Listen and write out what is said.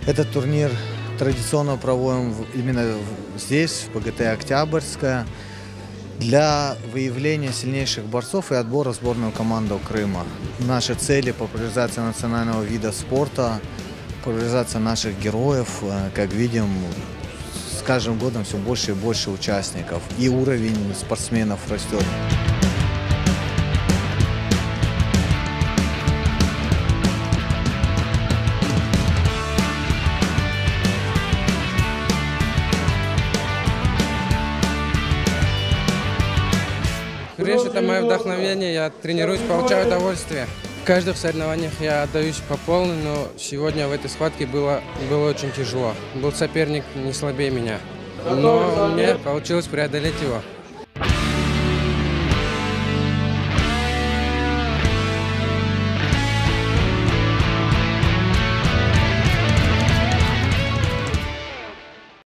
Этот турнир традиционно проводим именно здесь, в ПГТ «Октябрьская», для выявления сильнейших борцов и отбора в сборную команду Крыма. Наши цели по популяризации национального вида спорта, популяризация наших героев. Как видим, с каждым годом все больше и больше участников, и уровень спортсменов растет. Речь — это мое вдохновение, я тренируюсь, получаю удовольствие. В каждых соревнованиях я отдаюсь по полной, но сегодня в этой схватке было очень тяжело. Был соперник не слабее меня, но мне получилось преодолеть его.